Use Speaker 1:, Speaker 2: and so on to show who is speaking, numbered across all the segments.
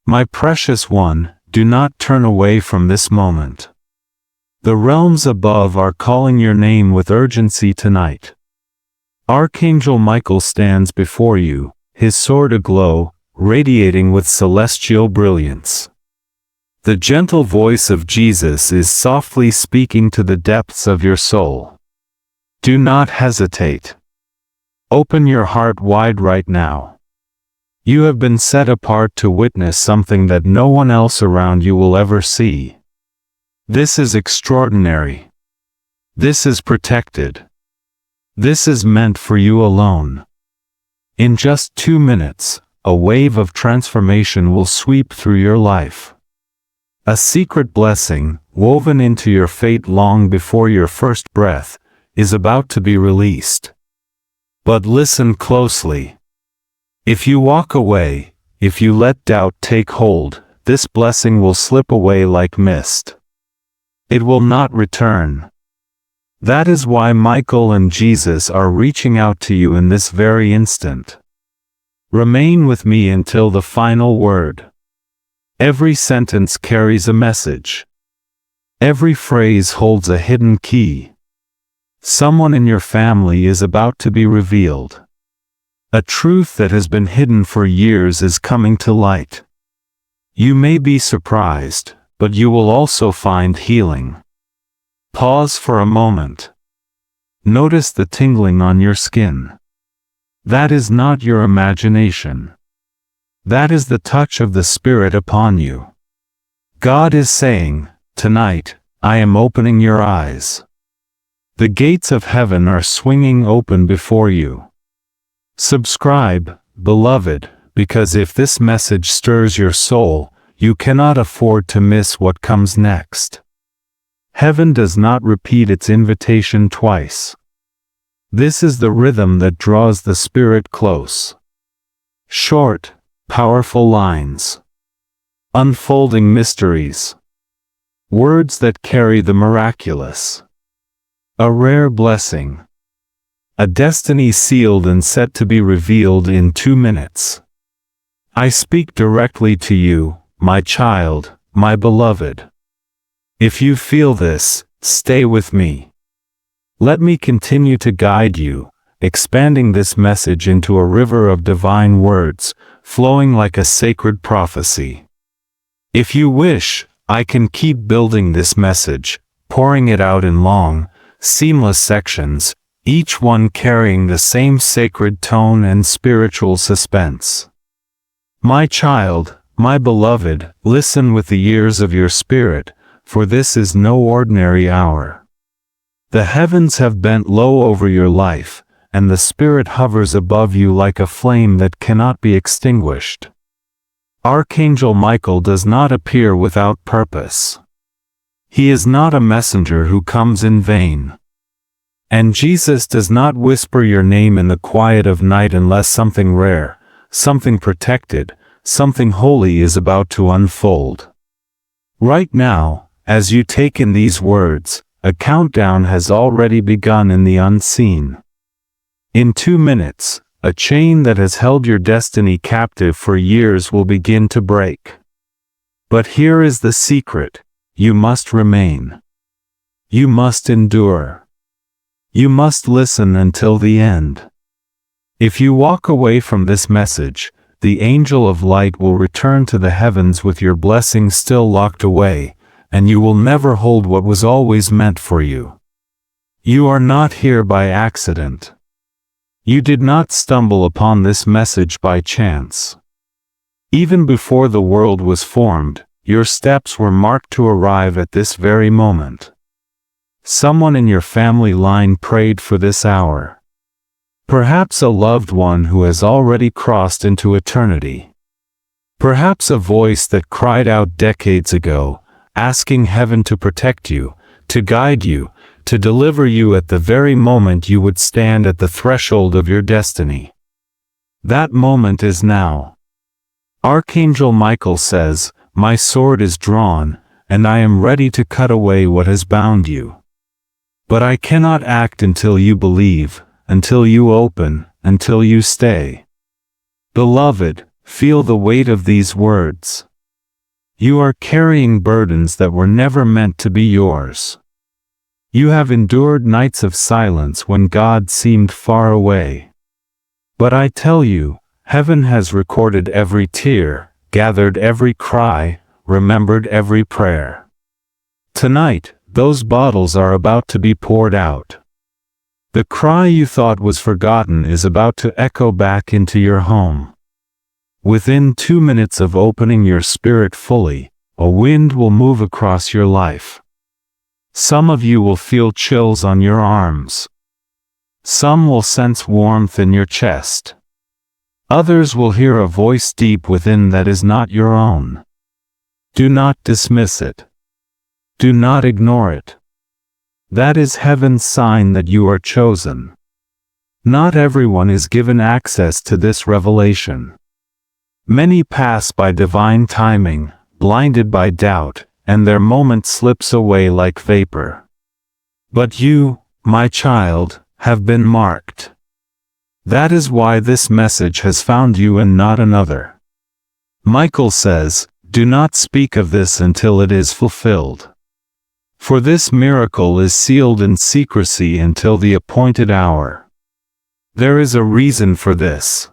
Speaker 1: My precious one, do not turn away from this moment. The realms above are calling your name with urgency tonight. Archangel Michael stands before you, his sword aglow, radiating with celestial brilliance. The gentle voice of Jesus is softly speaking to the depths of your soul. Do not hesitate. Open your heart wide right now. You have been set apart to witness something that no one else around you will ever see. This is extraordinary. This is protected. This is meant for you alone. In just 2 minutes, a wave of transformation will sweep through your life. A secret blessing, woven into your fate long before your first breath, is about to be released. But listen closely. If you walk away, if you let doubt take hold, this blessing will slip away like mist. It will not return. That is why Michael and Jesus are reaching out to you in this very instant. Remain with me until the final word. Every sentence carries a message. Every phrase holds a hidden key. Someone in your family is about to be revealed. A truth that has been hidden for years is coming to light. You may be surprised, but you will also find healing. Pause for a moment. Notice the tingling on your skin. That is not your imagination. That is the touch of the Spirit upon you. God is saying, tonight, I am opening your eyes. The gates of heaven are swinging open before you. Subscribe, beloved, because if this message stirs your soul, you cannot afford to miss what comes next. Heaven does not repeat its invitation twice. This is the rhythm that draws the Spirit close. Short, powerful lines. Unfolding mysteries. Words that carry the miraculous. A rare blessing. A destiny sealed and set to be revealed in 2 minutes. I speak directly to you, my child, my beloved. If you feel this, stay with me. Let me continue to guide you, expanding this message into a river of divine words, flowing like a sacred prophecy. If you wish, I can keep building this message, pouring it out in long, seamless sections, each one carrying the same sacred tone and spiritual suspense. My child, my beloved, listen with the ears of your spirit, for this is no ordinary hour. The heavens have bent low over your life, and the Spirit hovers above you like a flame that cannot be extinguished. Archangel Michael does not appear without purpose. He is not a messenger who comes in vain. And Jesus does not whisper your name in the quiet of night unless something rare, something protected, something holy is about to unfold. Right now, as you take in these words, a countdown has already begun in the unseen. In 2 minutes, a chain that has held your destiny captive for years will begin to break. But here is the secret: you must remain. You must endure. You must listen until the end. If you walk away from this message, the angel of light will return to the heavens with your blessing still locked away, and you will never hold what was always meant for you. You are not here by accident. You did not stumble upon this message by chance. Even before the world was formed, your steps were marked to arrive at this very moment. Someone in your family line prayed for this hour. Perhaps a loved one who has already crossed into eternity. Perhaps a voice that cried out decades ago, asking heaven to protect you, to guide you, to deliver you at the very moment you would stand at the threshold of your destiny. That moment is now. Archangel Michael says, "My sword is drawn, and I am ready to cut away what has bound you. But I cannot act until you believe, until you open, until you stay." Beloved, feel the weight of these words. You are carrying burdens that were never meant to be yours. You have endured nights of silence when God seemed far away. But I tell you, heaven has recorded every tear, gathered every cry, remembered every prayer. Tonight, those bottles are about to be poured out. The cry you thought was forgotten is about to echo back into your home. Within 2 minutes of opening your spirit fully, a wind will move across your life. Some of you will feel chills on your arms. Some will sense warmth in your chest. Others will hear a voice deep within that is not your own. Do not dismiss it. Do not ignore it. That is heaven's sign that you are chosen. Not everyone is given access to this revelation. Many pass by divine timing, blinded by doubt, and their moment slips away like vapor. But you, my child, have been marked. That is why this message has found you and not another. Michael says, "Do not speak of this until it is fulfilled. For this miracle is sealed in secrecy until the appointed hour." There is a reason for this.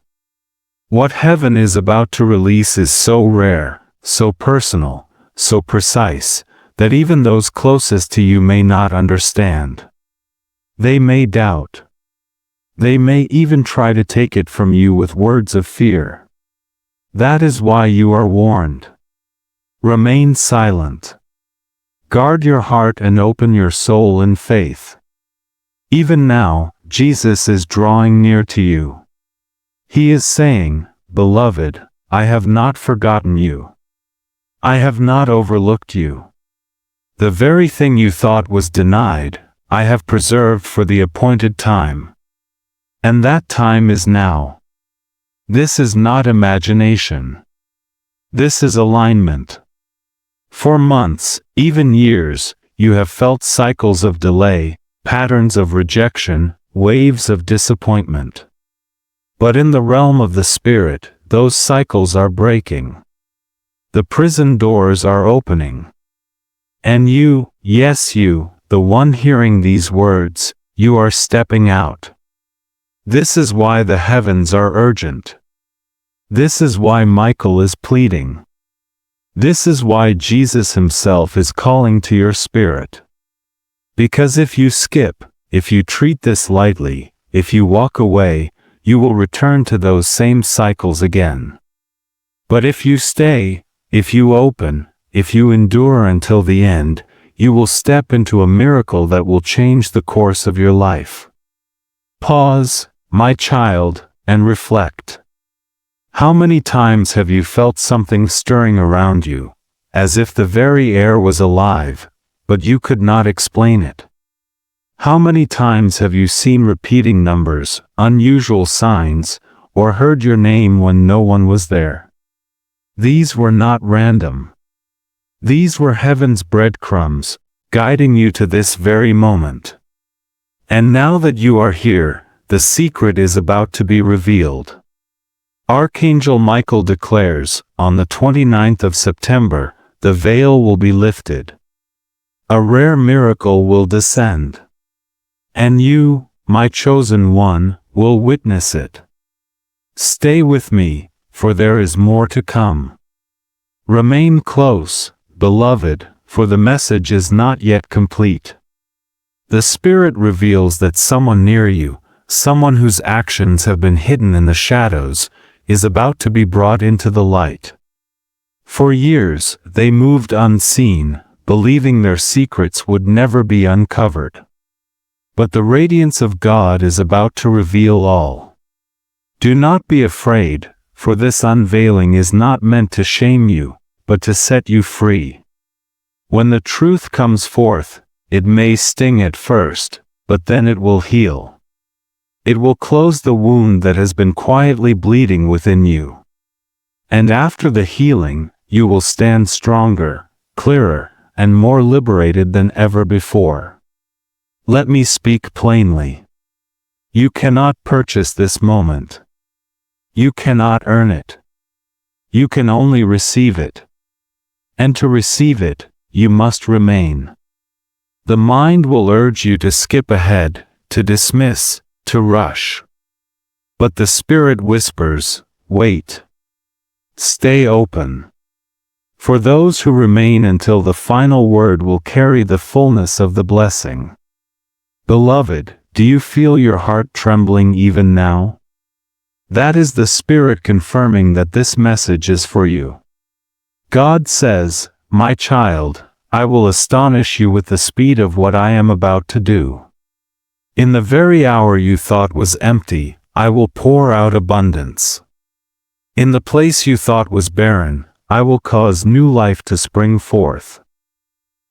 Speaker 1: What heaven is about to release is so rare, so personal, so precise, that even those closest to you may not understand. They may doubt. They may even try to take it from you with words of fear. That is why you are warned. Remain silent. Guard your heart and open your soul in faith. Even now, Jesus is drawing near to you. He is saying, "Beloved, I have not forgotten you. I have not overlooked you. The very thing you thought was denied, I have preserved for the appointed time. And that time is now." This is not imagination. This is alignment. For months, even years, you have felt cycles of delay, patterns of rejection, waves of disappointment. But in the realm of the Spirit, those cycles are breaking. The prison doors are opening. And you, yes you, the one hearing these words, you are stepping out. This is why the heavens are urgent. This is why Michael is pleading. This is why Jesus himself is calling to your spirit. Because if you skip, if you treat this lightly, if you walk away, you will return to those same cycles again. But if you stay, if you open, if you endure until the end, you will step into a miracle that will change the course of your life. Pause, my child, and reflect. How many times have you felt something stirring around you, as if the very air was alive, but you could not explain it? How many times have you seen repeating numbers, unusual signs, or heard your name when no one was there? These were not random. These were heaven's breadcrumbs, guiding you to this very moment. And now that you are here, the secret is about to be revealed. Archangel Michael declares, on the 29th of September, the veil will be lifted. A rare miracle will descend. And you, my chosen one, will witness it. Stay with me, for there is more to come. Remain close, beloved, for the message is not yet complete. The Spirit reveals that someone near you, someone whose actions have been hidden in the shadows, is about to be brought into the light. For years, they moved unseen, believing their secrets would never be uncovered. But the radiance of God is about to reveal all. Do not be afraid, for this unveiling is not meant to shame you, but to set you free. When the truth comes forth, it may sting at first, but then it will heal. It will close the wound that has been quietly bleeding within you. And after the healing, you will stand stronger, clearer, and more liberated than ever before. Let me speak plainly. You cannot purchase this moment. You cannot earn it. You can only receive it. and to receive it, you must remain. The mind will urge you to skip ahead, to dismiss, to rush. But the Spirit whispers, wait. Stay open. For those who remain until the final word will carry the fullness of the blessing. Beloved, do you feel your heart trembling even now? That is the Spirit confirming that this message is for you. God says, my child, I will astonish you with the speed of what I am about to do. In the very hour you thought was empty, I will pour out abundance. In the place you thought was barren, I will cause new life to spring forth.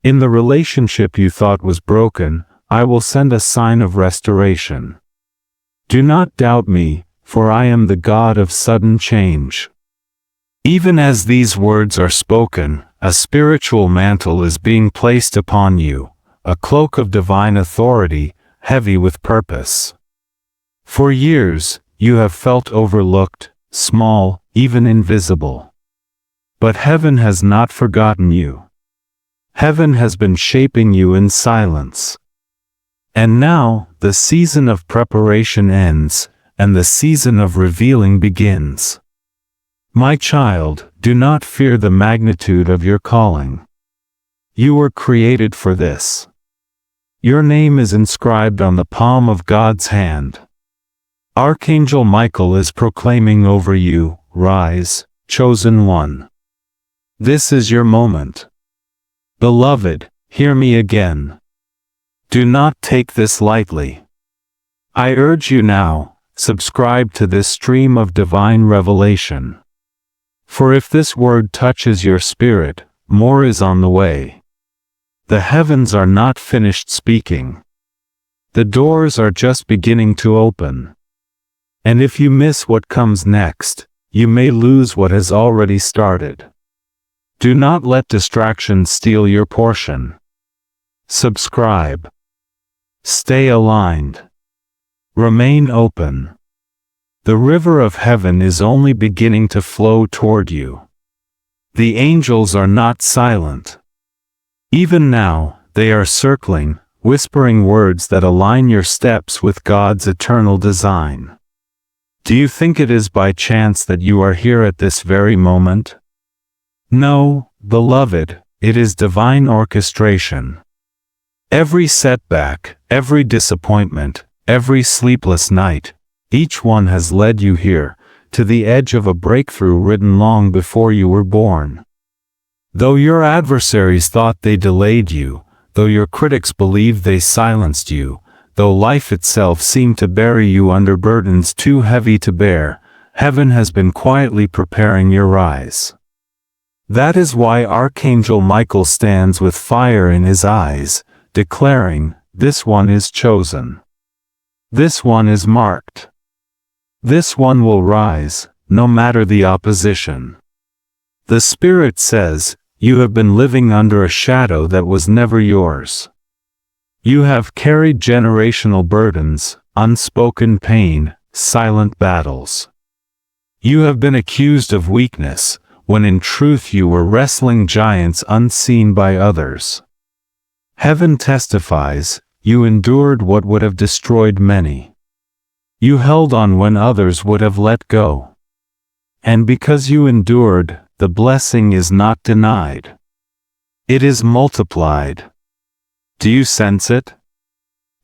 Speaker 1: In the relationship you thought was broken, I will send a sign of restoration. Do not doubt me, for I am the God of sudden change. Even as these words are spoken, a spiritual mantle is being placed upon you, a cloak of divine authority, heavy with purpose. For years, you have felt overlooked, small, even invisible. But heaven has not forgotten you. Heaven has been shaping you in silence. And now, the season of preparation ends, and the season of revealing begins. My child, do not fear the magnitude of your calling. You were created for this. Your name is inscribed on the palm of God's hand. Archangel Michael is proclaiming over you, rise, chosen one. This is your moment. Beloved, hear me again. Do not take this lightly. I urge you now, subscribe to this stream of divine revelation. For if this word touches your spirit, more is on the way. The heavens are not finished speaking. The doors are just beginning to open. And if you miss what comes next, you may lose what has already started. Do not let distractions steal your portion. Subscribe. Stay aligned. Remain open. The river of heaven is only beginning to flow toward you. The angels are not silent. Even now, they are circling, whispering words that align your steps with God's eternal design. Do you think it is by chance that you are here at this very moment? No, beloved, it is divine orchestration. Every setback, every disappointment, every sleepless night, each one has led you here, to the edge of a breakthrough written long before you were born. Though your adversaries thought they delayed you, though your critics believed they silenced you, though life itself seemed to bury you under burdens too heavy to bear, heaven has been quietly preparing your rise. That is why Archangel Michael stands with fire in his eyes, declaring, this one is chosen. This one is marked. This one will rise, no matter the opposition. The Spirit says, you have been living under a shadow that was never yours. You have carried generational burdens, unspoken pain, silent battles. You have been accused of weakness, when in truth you were wrestling giants unseen by others. Heaven testifies, you endured what would have destroyed many. You held on when others would have let go. And because you endured, the blessing is not denied. It is multiplied. Do you sense it?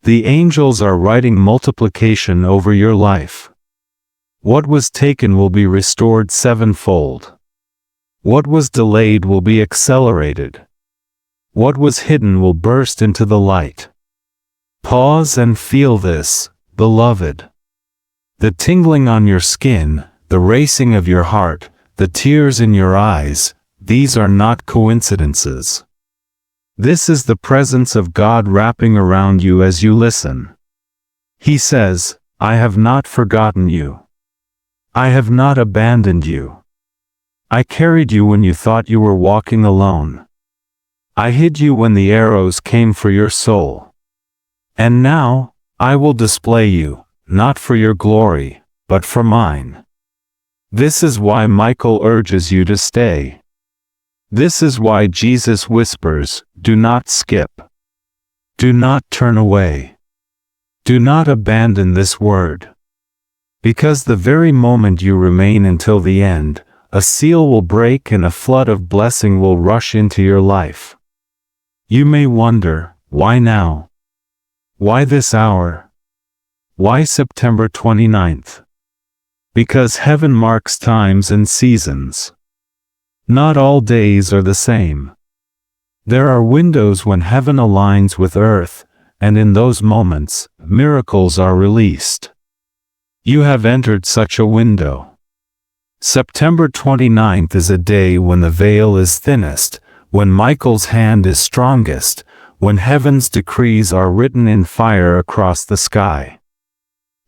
Speaker 1: The angels are writing multiplication over your life. What was taken will be restored sevenfold. What was delayed will be accelerated. What was hidden will burst into the light. Pause and feel this, beloved. The tingling on your skin, the racing of your heart, the tears in your eyes, these are not coincidences. This is the presence of God wrapping around you as you listen. He says, I have not forgotten you. I have not abandoned you. I carried you when you thought you were walking alone. I hid you when the arrows came for your soul. And now, I will display you, not for your glory, but for mine. This is why Michael urges you to stay. This is why Jesus whispers, do not skip. Do not turn away. Do not abandon this word. Because the very moment you remain until the end, a seal will break and a flood of blessing will rush into your life. You may wonder, why now? Why this hour? Why September 29th? Because heaven marks times and seasons. Not all days are the same. There are windows when heaven aligns with earth, and in those moments, miracles are released. You have entered such a window. September 29th is a day when the veil is thinnest, when Michael's hand is strongest, when heaven's decrees are written in fire across the sky.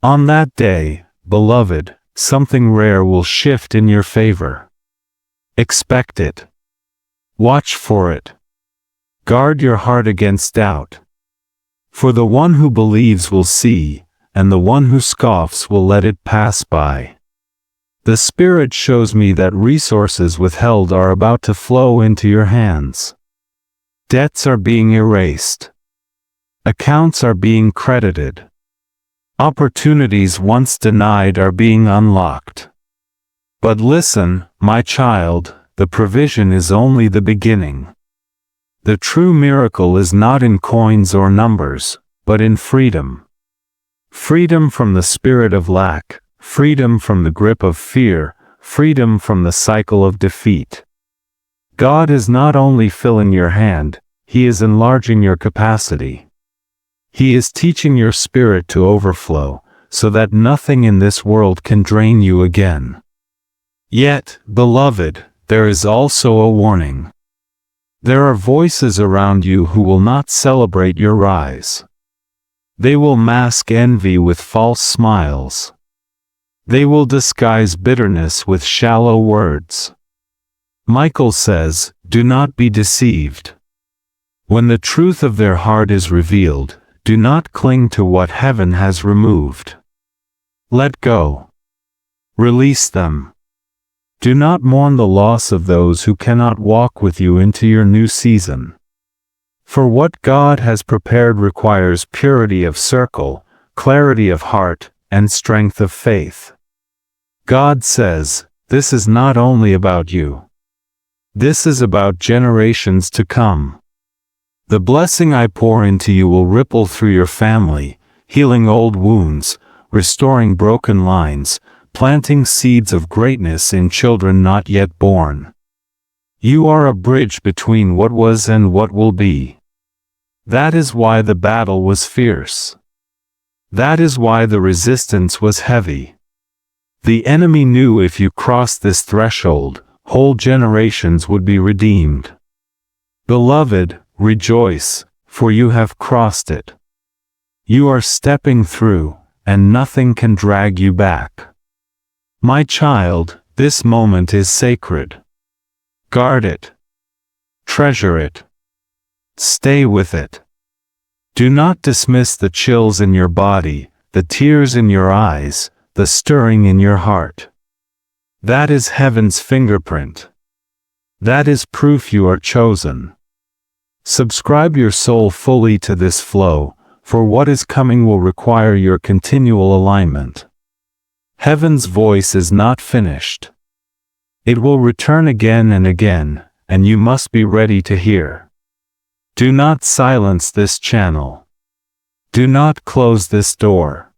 Speaker 1: On that day, beloved, something rare will shift in your favor. Expect it. Watch for it. Guard your heart against doubt. For the one who believes will see, and the one who scoffs will let it pass by. The Spirit shows me that resources withheld are about to flow into your hands. Debts are being erased. Accounts are being credited. Opportunities once denied are being unlocked. But listen, my child, the provision is only the beginning. The true miracle is not in coins or numbers, but in freedom. Freedom from the spirit of lack, freedom from the grip of fear, freedom from the cycle of defeat. God is not only filling your hand, He is enlarging your capacity. He is teaching your spirit to overflow, so that nothing in this world can drain you again. Yet, beloved, there is also a warning. There are voices around you who will not celebrate your rise. They will mask envy with false smiles. They will disguise bitterness with shallow words. Michael says, do not be deceived. When the truth of their heart is revealed, do not cling to what heaven has removed. Let go. Release them. Do not mourn the loss of those who cannot walk with you into your new season. For what God has prepared requires purity of circle, clarity of heart, and strength of faith. God says, this is not only about you. This is about generations to come. The blessing I pour into you will ripple through your family, healing old wounds, restoring broken lines, planting seeds of greatness in children not yet born. You are a bridge between what was and what will be. That is why the battle was fierce. That is why the resistance was heavy. The enemy knew if you crossed this threshold, whole generations would be redeemed. Beloved, rejoice, for you have crossed it. You are stepping through, and nothing can drag you back. My child, this moment is sacred. Guard it. Treasure it. Stay with it. Do not dismiss the chills in your body, the tears in your eyes, the stirring in your heart. That is heaven's fingerprint. That is proof you are chosen. Subscribe your soul fully to this flow, for what is coming will require your continual alignment. Heaven's voice is not finished. It will return again and again, and you must be ready to hear. Do not silence this channel. Do not close this door.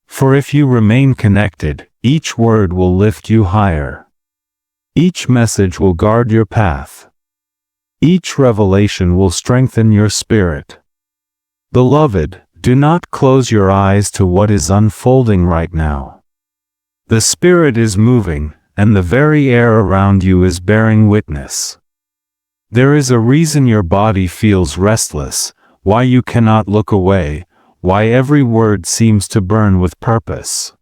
Speaker 1: For if you remain connected, each word will lift you higher. Each message will guard your path. Each revelation will strengthen your spirit. Beloved, do not close your eyes to what is unfolding right now. The Spirit is moving, and the very air around you is bearing witness. There is a reason your body feels restless, why you cannot look away, why every word seems to burn with purpose.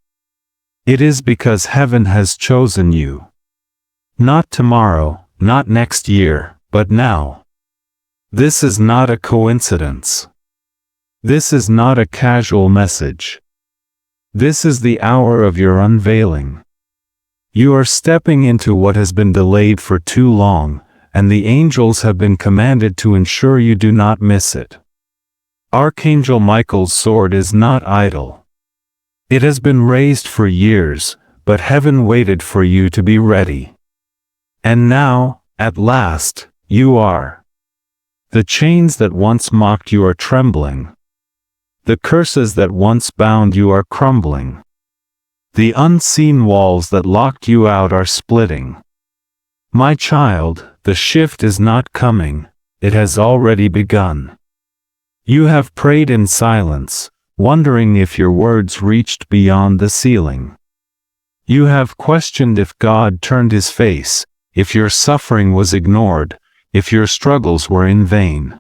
Speaker 1: It is because heaven has chosen you. Not tomorrow, not next year, but now. This is not a coincidence. This is not a casual message. This is the hour of your unveiling. You are stepping into what has been delayed for too long, and the angels have been commanded to ensure you do not miss it. Archangel Michael's sword is not idle. It has been raised for years, but heaven waited for you to be ready. And now, at last, you are. The chains that once mocked you are trembling. The curses that once bound you are crumbling. The unseen walls that locked you out are splitting. My child, the shift is not coming, it has already begun. You have prayed in silence, wondering if your words reached beyond the ceiling. You have questioned if God turned his face, if your suffering was ignored, if your struggles were in vain.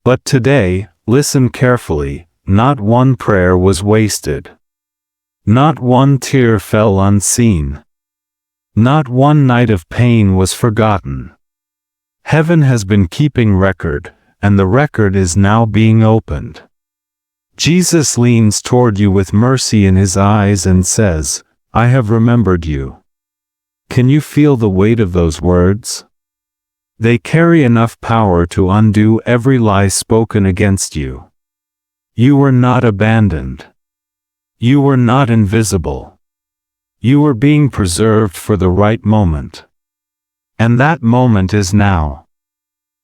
Speaker 1: But today, listen carefully, not one prayer was wasted. Not one tear fell unseen. Not one night of pain was forgotten. Heaven has been keeping record, and the record is now being opened. Jesus leans toward you with mercy in his eyes and says, I have remembered you. Can you feel the weight of those words? They carry enough power to undo every lie spoken against you. You were not abandoned. You were not invisible. You were being preserved for the right moment. And that moment is now.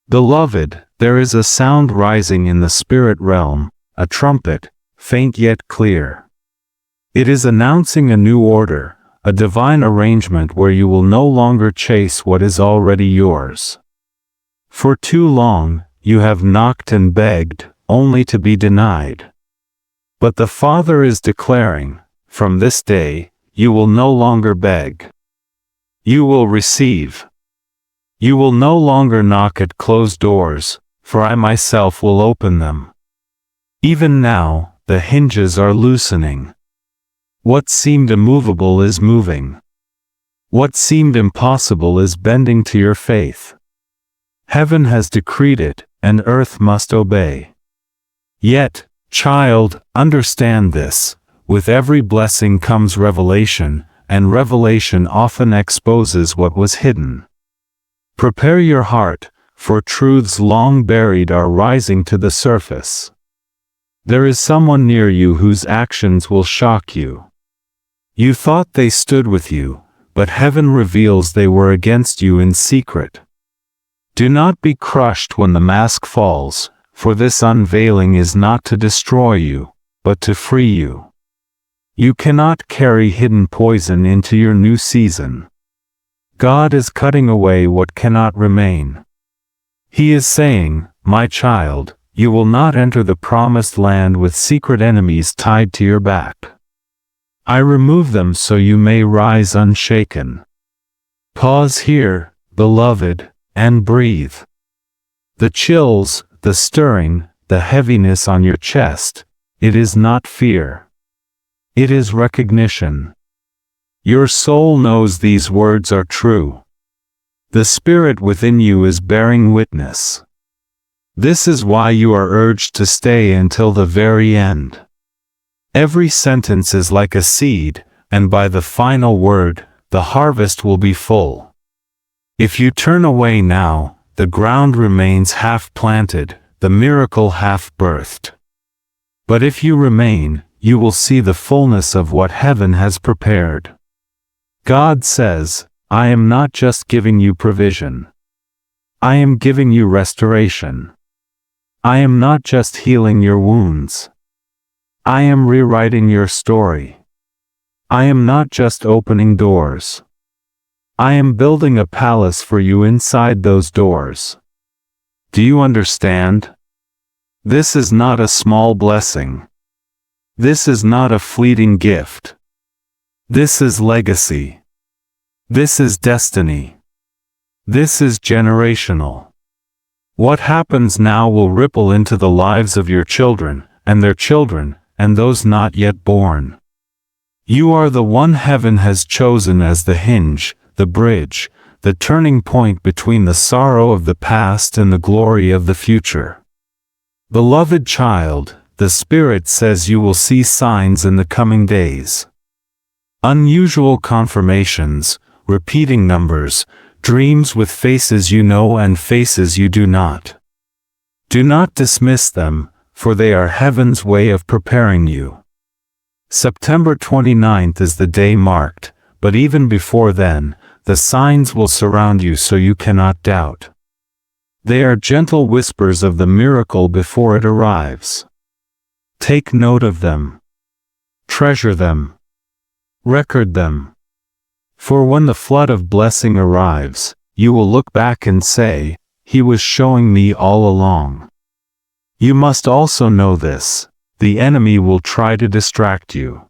Speaker 1: Beloved, there is a sound rising in the spirit realm, a trumpet, faint yet clear. It is announcing a new order, a divine arrangement where you will no longer chase what is already yours. For too long, you have knocked and begged, only to be denied. But the Father is declaring, from this day, you will no longer beg. You will receive. You will no longer knock at closed doors, for I myself will open them. Even now, the hinges are loosening. What seemed immovable is moving. What seemed impossible is bending to your faith. Heaven has decreed it, and earth must obey. Yet, child, understand this, with every blessing comes revelation, and revelation often exposes what was hidden. Prepare your heart, for truths long buried are rising to the surface. There is someone near you whose actions will shock you. You thought they stood with you, but heaven reveals they were against you in secret. Do not be crushed when the mask falls, for this unveiling is not to destroy you, but to free you. You cannot carry hidden poison into your new season. God is cutting away what cannot remain. He is saying, my child, you will not enter the promised land with secret enemies tied to your back. I remove them so you may rise unshaken. Pause here, beloved, and breathe. The chills, the stirring, the heaviness on your chest, it is not fear. It is recognition. Your soul knows these words are true. The Spirit within you is bearing witness. This is why you are urged to stay until the very end. Every sentence is like a seed, and by the final word, the harvest will be full. If you turn away now, the ground remains half planted, the miracle half birthed. But if you remain, you will see the fullness of what heaven has prepared. God says, I am not just giving you provision. I am giving you restoration. I am not just healing your wounds. I am rewriting your story. I am not just opening doors. I am building a palace for you inside those doors. Do you understand? This is not a small blessing. This is not a fleeting gift. This is legacy. This is destiny. This is generational. What happens now will ripple into the lives of your children, and their children, and those not yet born. You are the one heaven has chosen as the hinge, the bridge, the turning point between the sorrow of the past and the glory of the future. Beloved child, the Spirit says you will see signs in the coming days. Unusual confirmations, repeating numbers, dreams with faces you know and faces you do not. Do not dismiss them, for they are heaven's way of preparing you. September 29th is the day marked, but even before then, the signs will surround you so you cannot doubt. They are gentle whispers of the miracle before it arrives. Take note of them. Treasure them. Record them. For when the flood of blessing arrives, you will look back and say, "He was showing me all along." You must also know this: the enemy will try to distract you.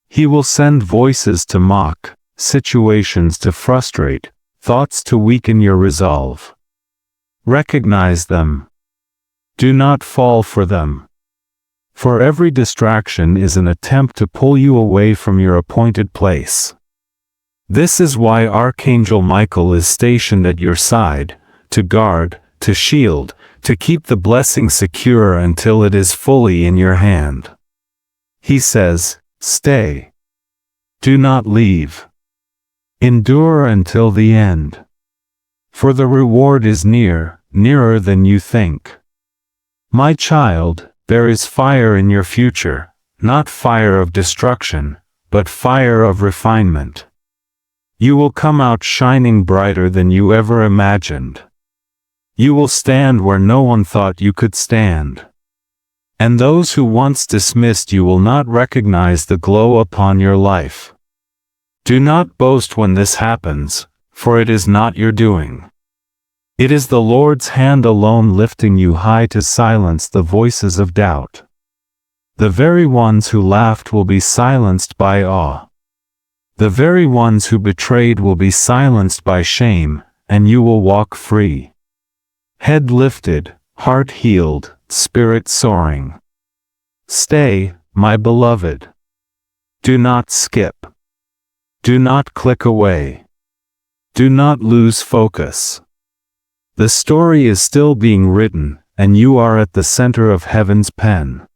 Speaker 1: He will send voices to mock, situations to frustrate, thoughts to weaken your resolve. Recognize them. Do not fall for them. For every distraction is an attempt to pull you away from your appointed place. This is why Archangel Michael is stationed at your side, to guard, to shield, to keep the blessing secure until it is fully in your hand. He says, "Stay. Do not leave. Endure until the end. For the reward is near, nearer than you think." My child, there is fire in your future, not fire of destruction, but fire of refinement. You will come out shining brighter than you ever imagined. You will stand where no one thought you could stand. And those who once dismissed you will not recognize the glow upon your life. Do not boast when this happens, for it is not your doing. It is the Lord's hand alone lifting you high to silence the voices of doubt. The very ones who laughed will be silenced by awe. The very ones who betrayed will be silenced by shame, and you will walk free. Head lifted, heart healed, spirit soaring. Stay, my beloved. Do not skip. Do not click away. Do not lose focus. The story is still being written, and you are at the center of heaven's pen.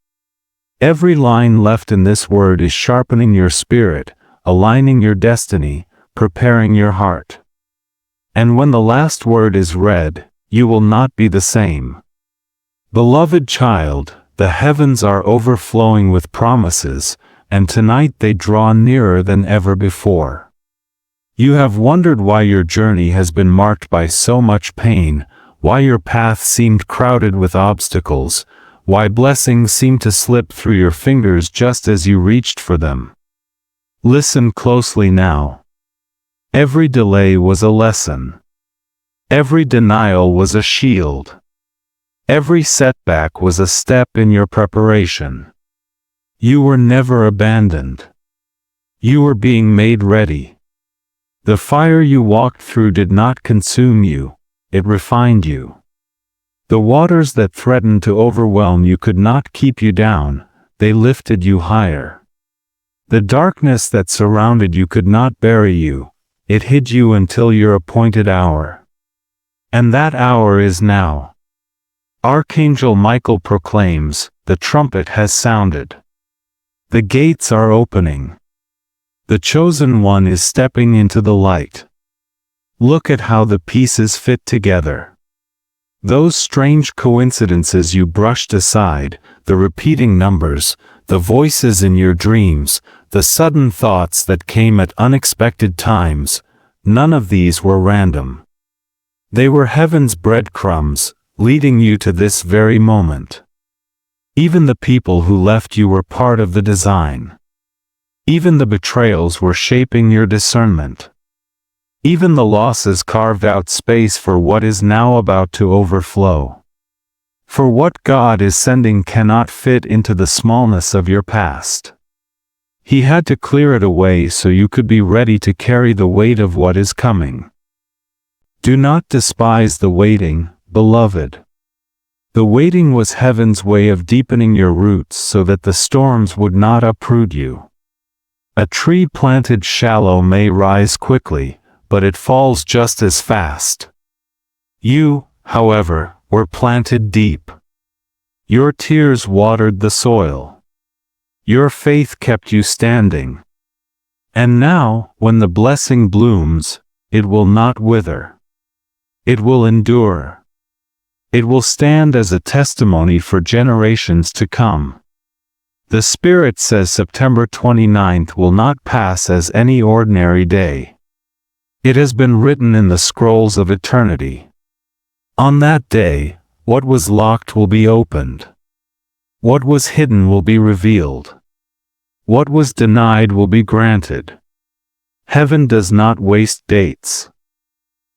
Speaker 1: Every line left in this word is sharpening your spirit, aligning your destiny, preparing your heart. And when the last word is read, you will not be the same. Beloved child, the heavens are overflowing with promises, and tonight they draw nearer than ever before. You have wondered why your journey has been marked by so much pain, why your path seemed crowded with obstacles, why blessings seemed to slip through your fingers just as you reached for them. Listen closely now. Every delay was a lesson. Every denial was a shield. Every setback was a step in your preparation. You were never abandoned. You were being made ready. The fire you walked through did not consume you, it refined you. The waters that threatened to overwhelm you could not keep you down, they lifted you higher. The darkness that surrounded you could not bury you, it hid you until your appointed hour. And that hour is now. Archangel Michael proclaims, "The trumpet has sounded. The gates are opening. The chosen one is stepping into the light. Look at how the pieces fit together. Those strange coincidences you brushed aside, the repeating numbers, the voices in your dreams, the sudden thoughts that came at unexpected times, none of these were random. They were heaven's breadcrumbs, leading you to this very moment. Even the people who left you were part of the design. Even the betrayals were shaping your discernment. Even the losses carved out space for what is now about to overflow. For what God is sending cannot fit into the smallness of your past. He had to clear it away so you could be ready to carry the weight of what is coming. Do not despise the waiting, beloved. The waiting was heaven's way of deepening your roots so that the storms would not uproot you. A tree planted shallow may rise quickly, but it falls just as fast. You, however, were planted deep. Your tears watered the soil. Your faith kept you standing. And now, when the blessing blooms, it will not wither. It will endure. It will stand as a testimony for generations to come. The Spirit says September 29th will not pass as any ordinary day. It has been written in the scrolls of eternity. On that day, what was locked will be opened. What was hidden will be revealed. What was denied will be granted. Heaven does not waste dates.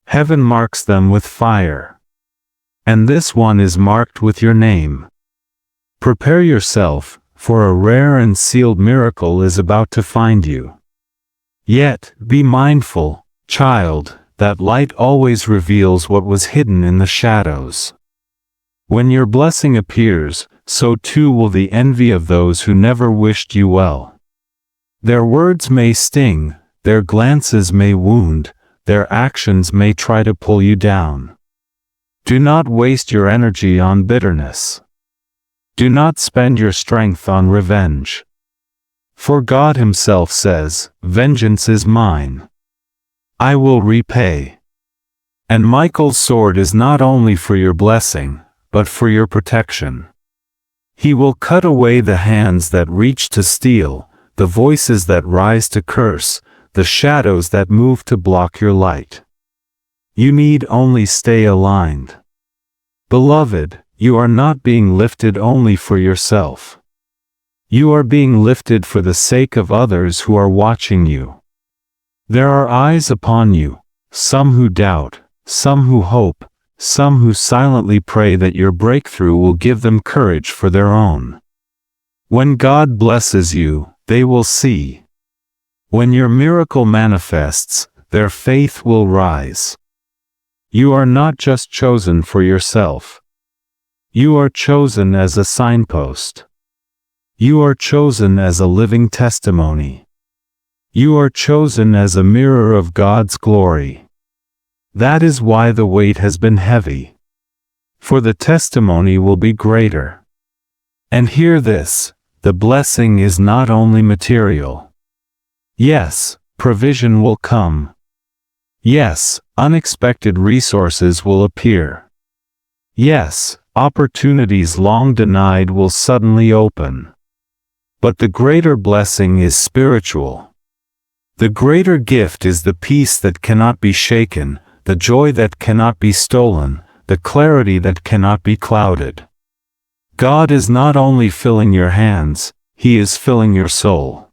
Speaker 1: Heaven marks them with fire. And this one is marked with your name. Prepare yourself, for a rare and sealed miracle is about to find you. Yet, be mindful, child, that light always reveals what was hidden in the shadows. When your blessing appears, so too will the envy of those who never wished you well. Their words may sting, their glances may wound, their actions may try to pull you down. Do not waste your energy on bitterness. Do not spend your strength on revenge. For God Himself says, "Vengeance is mine. I will repay." And Michael's sword is not only for your blessing, but for your protection. He will cut away the hands that reach to steal, the voices that rise to curse, the shadows that move to block your light. You need only stay aligned. Beloved, you are not being lifted only for yourself. You are being lifted for the sake of others who are watching you. There are eyes upon you, some who doubt, some who hope, some who silently pray that your breakthrough will give them courage for their own. When God blesses you, they will see. When your miracle manifests, their faith will rise. You are not just chosen for yourself. You are chosen as a signpost. You are chosen as a living testimony. You are chosen as a mirror of God's glory. That is why the weight has been heavy. For the testimony will be greater. And hear this, the blessing is not only material. Yes, provision will come. Yes, unexpected resources will appear. Yes, opportunities long denied will suddenly open. But the greater blessing is spiritual. The greater gift is the peace that cannot be shaken, the joy that cannot be stolen, the clarity that cannot be clouded. God is not only filling your hands, He is filling your soul.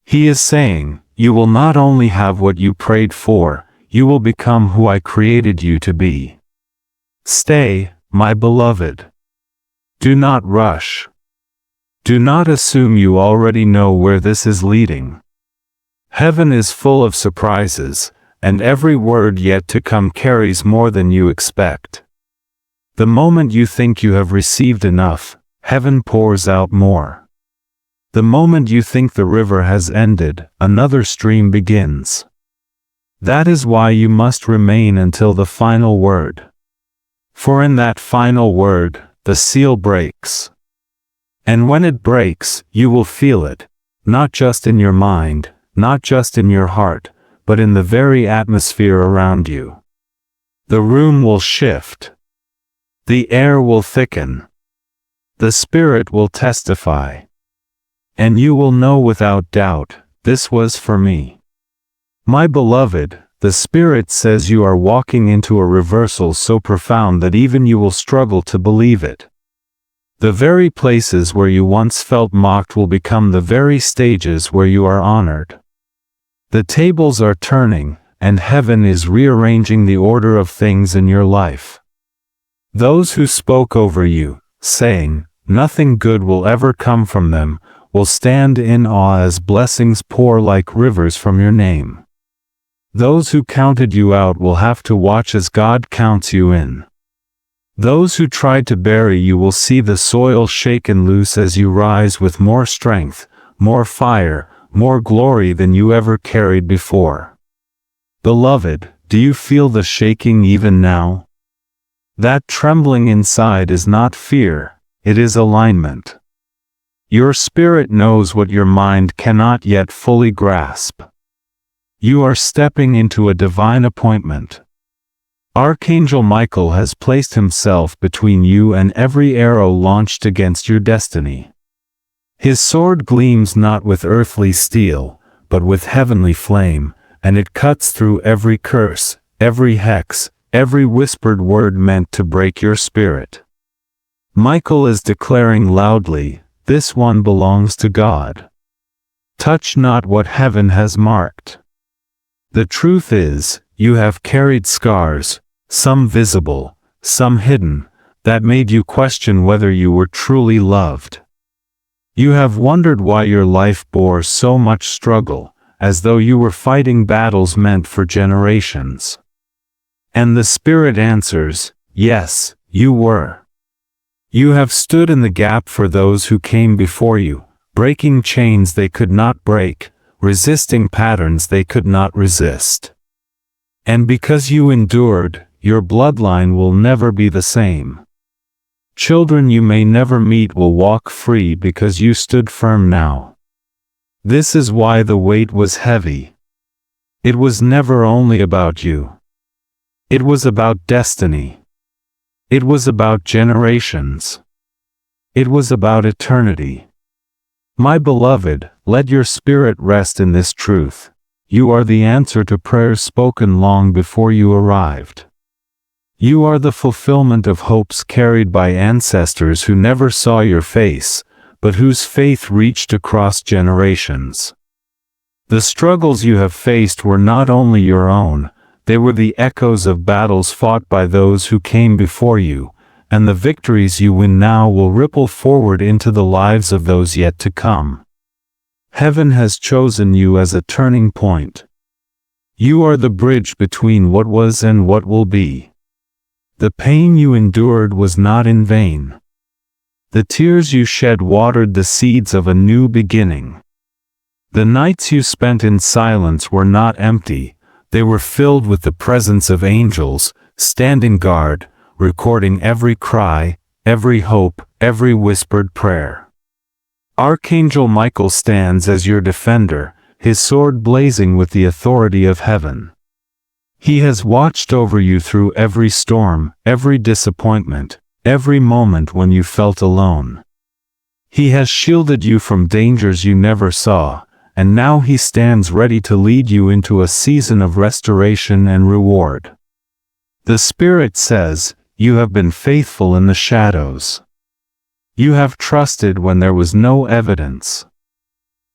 Speaker 1: He is saying, you will not only have what you prayed for, you will become who I created you to be. Stay, my beloved. Do not rush. Do not assume you already know where this is leading. Heaven is full of surprises, and every word yet to come carries more than you expect. The moment you think you have received enough, heaven pours out more. The moment you think the river has ended, another stream begins. That is why you must remain until the final word. For in that final word, the seal breaks. And when it breaks, you will feel it, not just in your mind, not just in your heart, but in the very atmosphere around you. The room will shift. The air will thicken. The Spirit will testify. And you will know without doubt, this was for me. My beloved, the Spirit says you are walking into a reversal so profound that even you will struggle to believe it. The very places where you once felt mocked will become the very stages where you are honored. The tables are turning, and heaven is rearranging the order of things in your life. Those who spoke over you, saying, nothing good will ever come from them, will stand in awe as blessings pour like rivers from your name. Those who counted you out will have to watch as God counts you in. Those who tried to bury you will see the soil shaken loose as you rise with more strength, more fire, more glory than you ever carried before. Beloved, do you feel the shaking even now? That trembling inside is not fear, it is alignment. Your spirit knows what your mind cannot yet fully grasp. You are stepping into a divine appointment. Archangel Michael has placed himself between you and every arrow launched against your destiny. His sword gleams not with earthly steel, but with heavenly flame, and it cuts through every curse, every hex, every whispered word meant to break your spirit. Michael is declaring loudly, "This one belongs to God. Touch not what heaven has marked." The truth is, you have carried scars, some visible, some hidden, that made you question whether you were truly loved. You have wondered why your life bore so much struggle, as though you were fighting battles meant for generations. And the Spirit answers, yes, you were. You have stood in the gap for those who came before you, breaking chains they could not break, resisting patterns they could not resist. And because you endured, your bloodline will never be the same. Children you may never meet will walk free because you stood firm now. This is why the weight was heavy. It was never only about you. It was about destiny. It was about generations. It was about eternity. My beloved, let your spirit rest in this truth. You are the answer to prayers spoken long before you arrived. You are the fulfillment of hopes carried by ancestors who never saw your face, but whose faith reached across generations. The struggles you have faced were not only your own, they were the echoes of battles fought by those who came before you, and the victories you win now will ripple forward into the lives of those yet to come. Heaven has chosen you as a turning point. You are the bridge between what was and what will be. The pain you endured was not in vain. The tears you shed watered the seeds of a new beginning. The nights you spent in silence were not empty, they were filled with the presence of angels, standing guard, recording every cry, every hope, every whispered prayer. Archangel Michael stands as your defender, his sword blazing with the authority of heaven. He has watched over you through every storm, every disappointment, every moment when you felt alone. He has shielded you from dangers you never saw, and now he stands ready to lead you into a season of restoration and reward. The Spirit says, you have been faithful in the shadows. You have trusted when there was no evidence.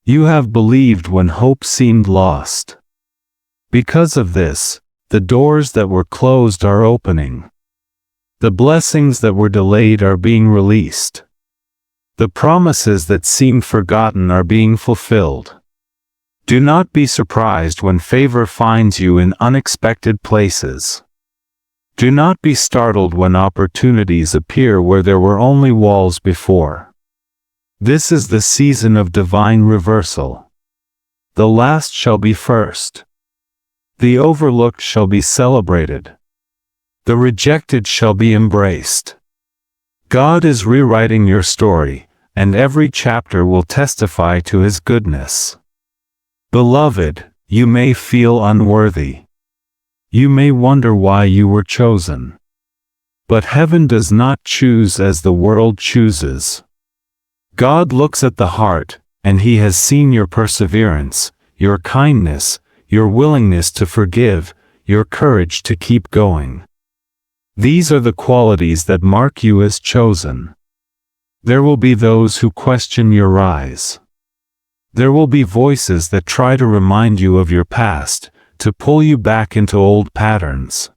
Speaker 1: You have believed when hope seemed lost. Because of this, the doors that were closed are opening. The blessings that were delayed are being released. The promises that seemed forgotten are being fulfilled. Do not be surprised when favor finds you in unexpected places. Do not be startled when opportunities appear where there were only walls before. This is the season of divine reversal. The last shall be first. The overlooked shall be celebrated. The rejected shall be embraced. God is rewriting your story, and every chapter will testify to His goodness. Beloved, you may feel unworthy. You may wonder why you were chosen. But heaven does not choose as the world chooses. God looks at the heart, and He has seen your perseverance, your kindness, your willingness to forgive, your courage to keep going. These are the qualities that mark you as chosen. There will be those who question your rise. There will be voices that try to remind you of your past, to pull you back into old patterns.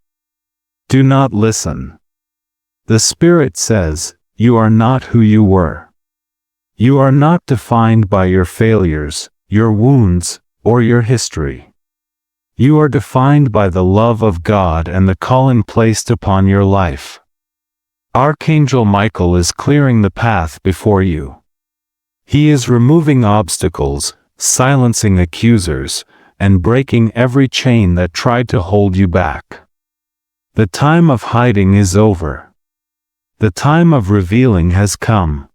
Speaker 1: Do not listen. The Spirit says, you are not who you were. You are not defined by your failures, your wounds, or your history. You are defined by the love of God and the calling placed upon your life. Archangel Michael is clearing the path before you. He is removing obstacles, silencing accusers, and breaking every chain that tried to hold you back. The time of hiding is over. The time of revealing has come.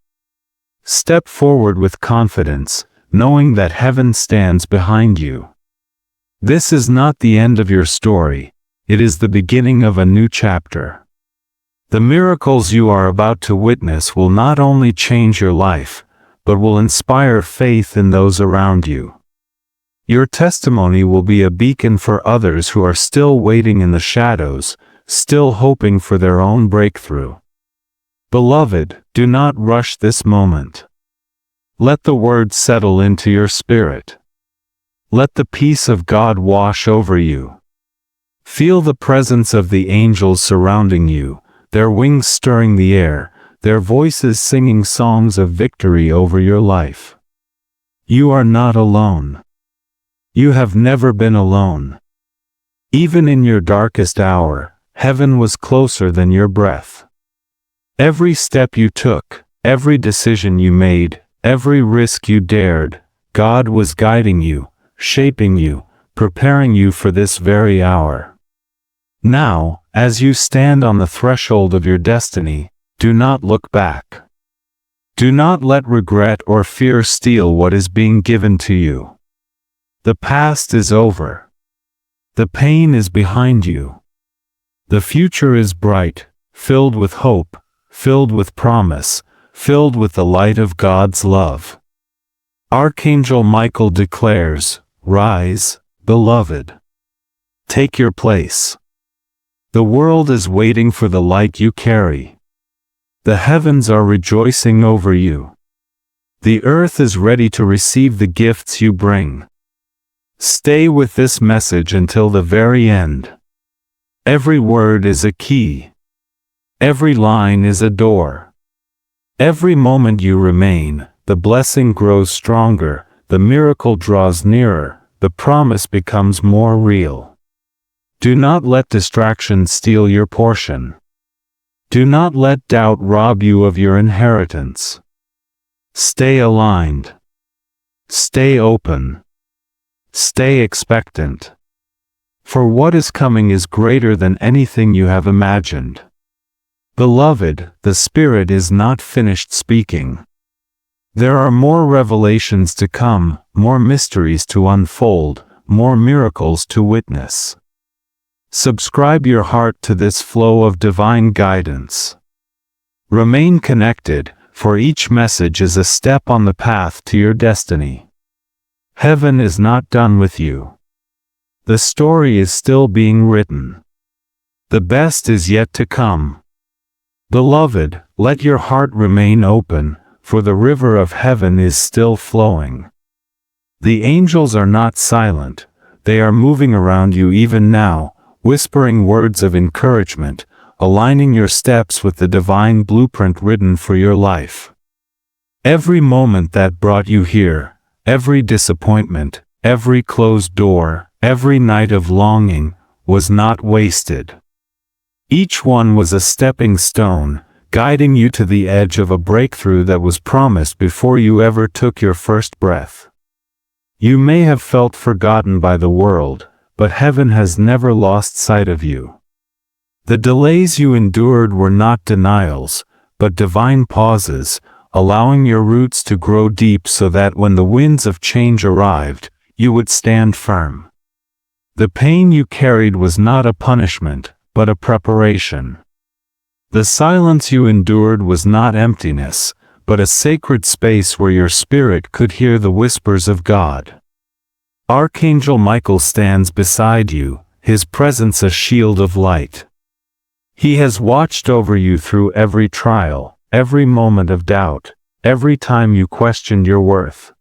Speaker 1: Step forward with confidence, knowing that heaven stands behind you. This is not the end of your story, it is the beginning of a new chapter. The miracles you are about to witness will not only change your life, but will inspire faith in those around you. Your testimony will be a beacon for others who are still waiting in the shadows, still hoping for their own breakthrough. Beloved, do not rush this moment. Let the word settle into your spirit. Let the peace of God wash over you. Feel the presence of the angels surrounding you, their wings stirring the air, their voices singing songs of victory over your life. You are not alone. You have never been alone. Even in your darkest hour, heaven was closer than your breath. Every step you took, every decision you made, every risk you dared, God was guiding you, shaping you, preparing you for this very hour. Now, as you stand on the threshold of your destiny, do not look back. Do not let regret or fear steal what is being given to you. The past is over. The pain is behind you. The future is bright, filled with hope, filled with promise, filled with the light of God's love. Archangel Michael declares, "Rise, beloved. Take your place. The world is waiting for the light you carry. The heavens are rejoicing over you. The earth is ready to receive the gifts you bring. Stay with this message until the very end. Every word is a key. Every line is a door. Every moment you remain, the blessing grows stronger, the miracle draws nearer, the promise becomes more real. Do not let distraction steal your portion. Do not let doubt rob you of your inheritance. Stay aligned. Stay open. Stay expectant. For what is coming is greater than anything you have imagined. Beloved, the Spirit is not finished speaking. There are more revelations to come, more mysteries to unfold, more miracles to witness. Subscribe your heart to this flow of divine guidance. Remain connected, for each message is a step on the path to your destiny. Heaven is not done with you. The story is still being written. The best is yet to come. Beloved, let your heart remain open, for the river of heaven is still flowing. The angels are not silent, they are moving around you even now, whispering words of encouragement, aligning your steps with the divine blueprint written for your life. Every moment that brought you here, every disappointment, every closed door, every night of longing, was not wasted. Each one was a stepping stone, guiding you to the edge of a breakthrough that was promised before you ever took your first breath. You may have felt forgotten by the world, but heaven has never lost sight of you. The delays you endured were not denials, but divine pauses, allowing your roots to grow deep so that when the winds of change arrived, you would stand firm. The pain you carried was not a punishment, but a preparation. The silence you endured was not emptiness, but a sacred space where your spirit could hear the whispers of God. Archangel Michael stands beside you, his presence a shield of light. He has watched over you through every trial, every moment of doubt, every time you questioned your worth.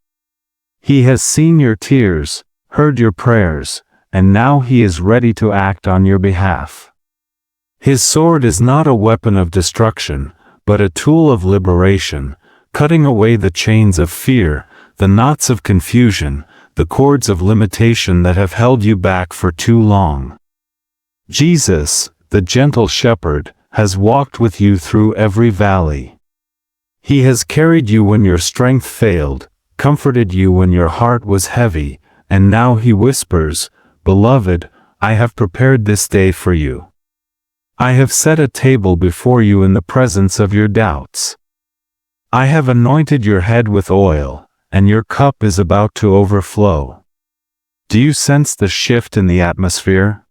Speaker 1: He has seen your tears, heard your prayers, and now he is ready to act on your behalf. His sword is not a weapon of destruction, but a tool of liberation, cutting away the chains of fear, the knots of confusion, the cords of limitation that have held you back for too long. Jesus, the gentle shepherd, has walked with you through every valley. He has carried you when your strength failed, comforted you when your heart was heavy, and now he whispers, "Beloved, I have prepared this day for you. I have set a table before you in the presence of your doubts. I have anointed your head with oil, and your cup is about to overflow. Do you sense the shift in the atmosphere?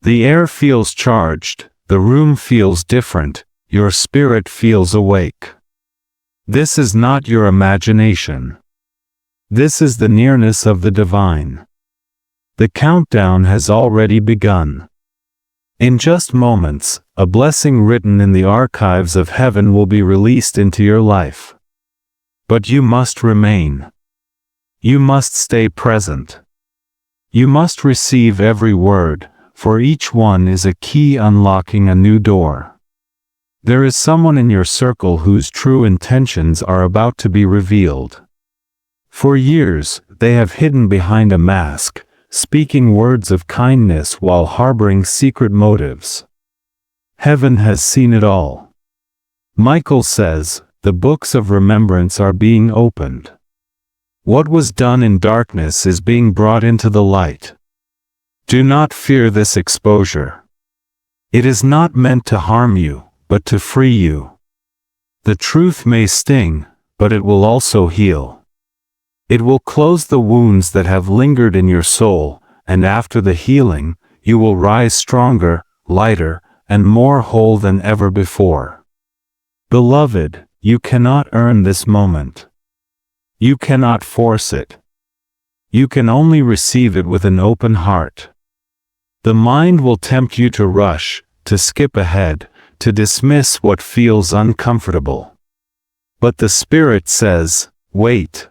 Speaker 1: The air feels charged, the room feels different, your spirit feels awake. This is not your imagination. This is the nearness of the divine. The countdown has already begun. In just moments, a blessing written in the archives of heaven will be released into your life. But you must remain. You must stay present. You must receive every word, for each one is a key unlocking a new door. There is someone in your circle whose true intentions are about to be revealed. For years, they have hidden behind a mask, speaking words of kindness while harboring secret motives. Heaven has seen it all. Michael says, the books of remembrance are being opened. What was done in darkness is being brought into the light. Do not fear this exposure. It is not meant to harm you, but to free you. The truth may sting, but it will also heal. It will close the wounds that have lingered in your soul, and after the healing, you will rise stronger, lighter, and more whole than ever before. Beloved, you cannot earn this moment. You cannot force it. You can only receive it with an open heart. The mind will tempt you to rush, to skip ahead, to dismiss what feels uncomfortable. But the Spirit says, wait.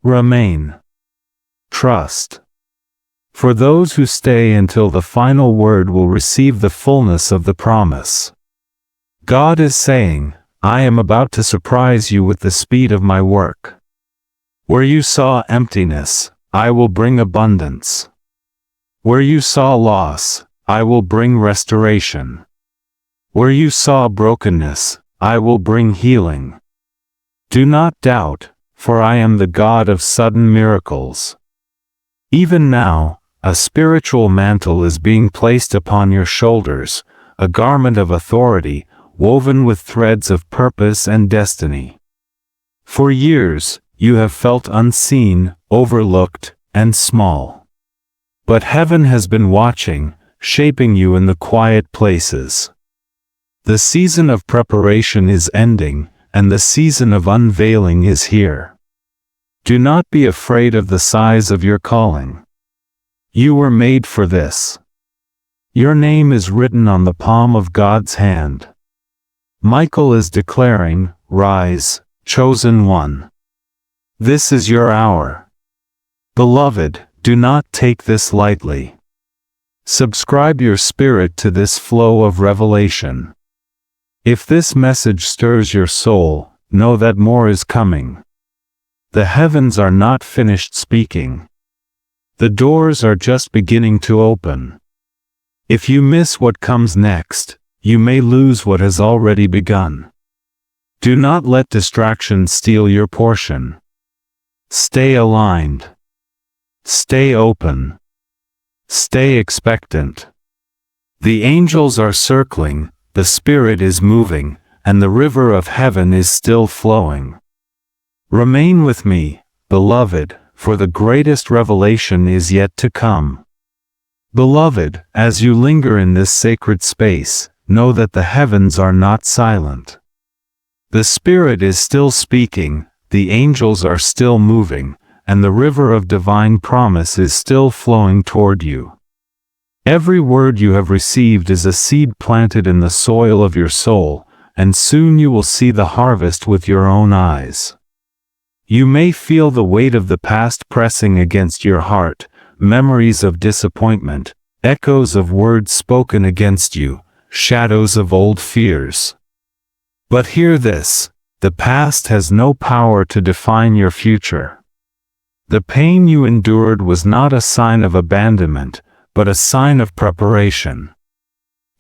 Speaker 1: Remain. Trust. For those who stay until the final word will receive the fullness of the promise. God is saying, I am about to surprise you with the speed of my work. Where you saw emptiness, I will bring abundance. Where you saw loss, I will bring restoration. Where you saw brokenness, I will bring healing. Do not doubt, for I am the God of sudden miracles. Even now, a spiritual mantle is being placed upon your shoulders, a garment of authority, woven with threads of purpose and destiny. For years, you have felt unseen, overlooked, and small. But heaven has been watching, shaping you in the quiet places. The season of preparation is ending, and the season of unveiling is here. Do not be afraid of the size of your calling. You were made for this. Your name is written on the palm of God's hand. Michael is declaring, rise, chosen one. This is your hour. Beloved, do not take this lightly. Subscribe your spirit to this flow of revelation. If this message stirs your soul, know that more is coming. The heavens are not finished speaking. The doors are just beginning to open. If you miss what comes next, you may lose what has already begun. Do not let distractions steal your portion. Stay aligned. Stay open. Stay expectant. The angels are circling, the Spirit is moving, and the river of heaven is still flowing. Remain with me, beloved, for the greatest revelation is yet to come. Beloved, as you linger in this sacred space, know that the heavens are not silent. The Spirit is still speaking, the angels are still moving, and the river of divine promise is still flowing toward you. Every word you have received is a seed planted in the soil of your soul, and soon you will see the harvest with your own eyes. You may feel the weight of the past pressing against your heart, memories of disappointment, echoes of words spoken against you, shadows of old fears. But hear this, the past has no power to define your future. The pain you endured was not a sign of abandonment, but a sign of preparation.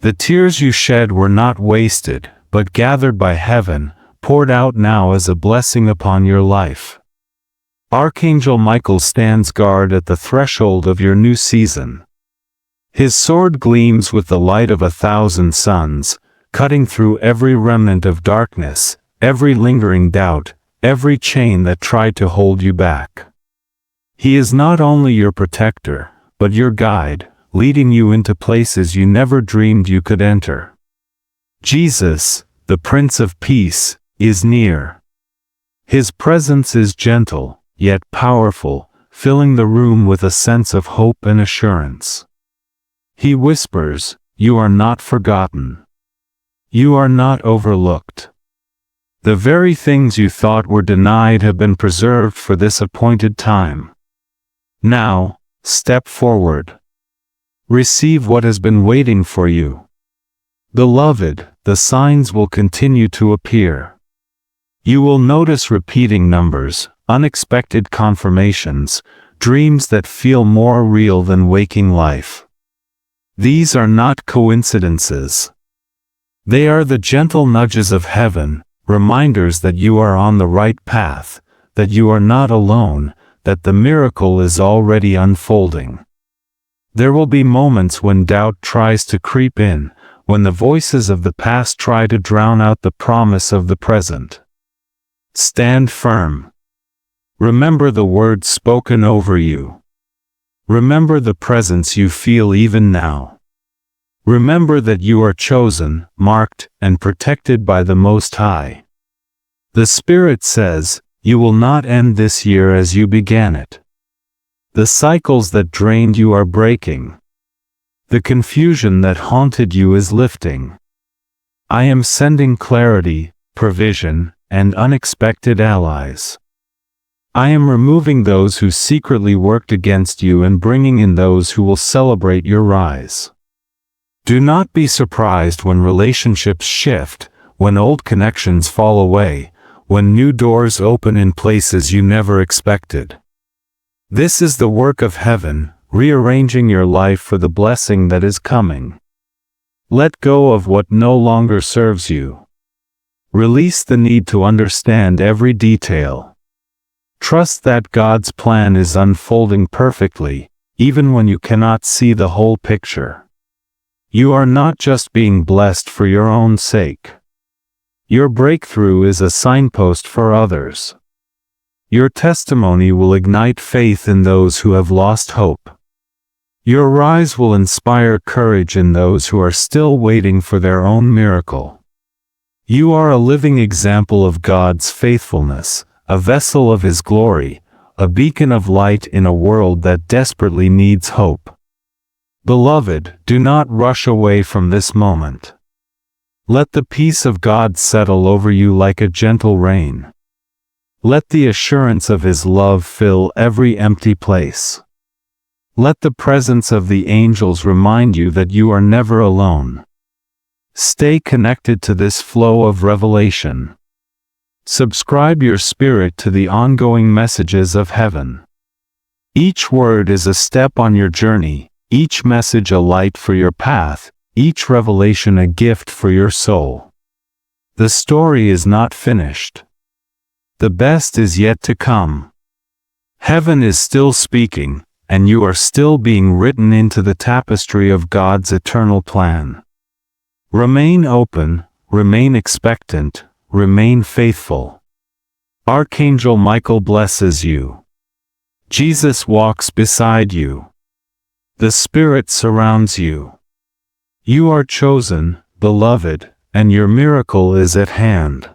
Speaker 1: The tears you shed were not wasted, but gathered by heaven, poured out now as a blessing upon your life. Archangel Michael stands guard at the threshold of your new season. His sword gleams with the light of 1,000 suns, cutting through every remnant of darkness, every lingering doubt, every chain that tried to hold you back. He is not only your protector, but your guide, leading you into places you never dreamed you could enter. Jesus, the Prince of Peace, is near. His presence is gentle, yet powerful, filling the room with a sense of hope and assurance. He whispers, "You are not forgotten. You are not overlooked. The very things you thought were denied have been preserved for this appointed time. Now, step forward. Receive what has been waiting for you." Beloved, the signs will continue to appear. You will notice repeating numbers, unexpected confirmations, dreams that feel more real than waking life. These are not coincidences. They are the gentle nudges of heaven, reminders that you are on the right path, that you are not alone, that the miracle is already unfolding. There will be moments when doubt tries to creep in, when the voices of the past try to drown out the promise of the present. Stand firm. Remember the words spoken over you. Remember the presence you feel even now. Remember that you are chosen, marked, and protected by the Most High. The Spirit says, "You will not end this year as you began it." The cycles that drained you are breaking. The confusion that haunted you is lifting. I am sending clarity, provision, and unexpected allies. I am removing those who secretly worked against you and bringing in those who will celebrate your rise. Do not be surprised when relationships shift, when old connections fall away, when new doors open in places you never expected. This is the work of heaven, rearranging your life for the blessing that is coming. Let go of what no longer serves you. Release the need to understand every detail. Trust that God's plan is unfolding perfectly, even when you cannot see the whole picture. You are not just being blessed for your own sake. Your breakthrough is a signpost for others. Your testimony will ignite faith in those who have lost hope. Your rise will inspire courage in those who are still waiting for their own miracle. You are a living example of God's faithfulness, a vessel of His glory, a beacon of light in a world that desperately needs hope. Beloved, do not rush away from this moment. Let the peace of God settle over you like a gentle rain. Let the assurance of His love fill every empty place. Let the presence of the angels remind you that you are never alone. Stay connected to this flow of revelation. Subscribe your spirit to the ongoing messages of heaven. Each word is a step on your journey, each message a light for your path, each revelation a gift for your soul. The story is not finished. The best is yet to come. Heaven is still speaking, and you are still being written into the tapestry of God's eternal plan. Remain open, remain expectant, remain faithful. Archangel Michael blesses you. Jesus walks beside you. The Spirit surrounds you. You are chosen, beloved, and your miracle is at hand.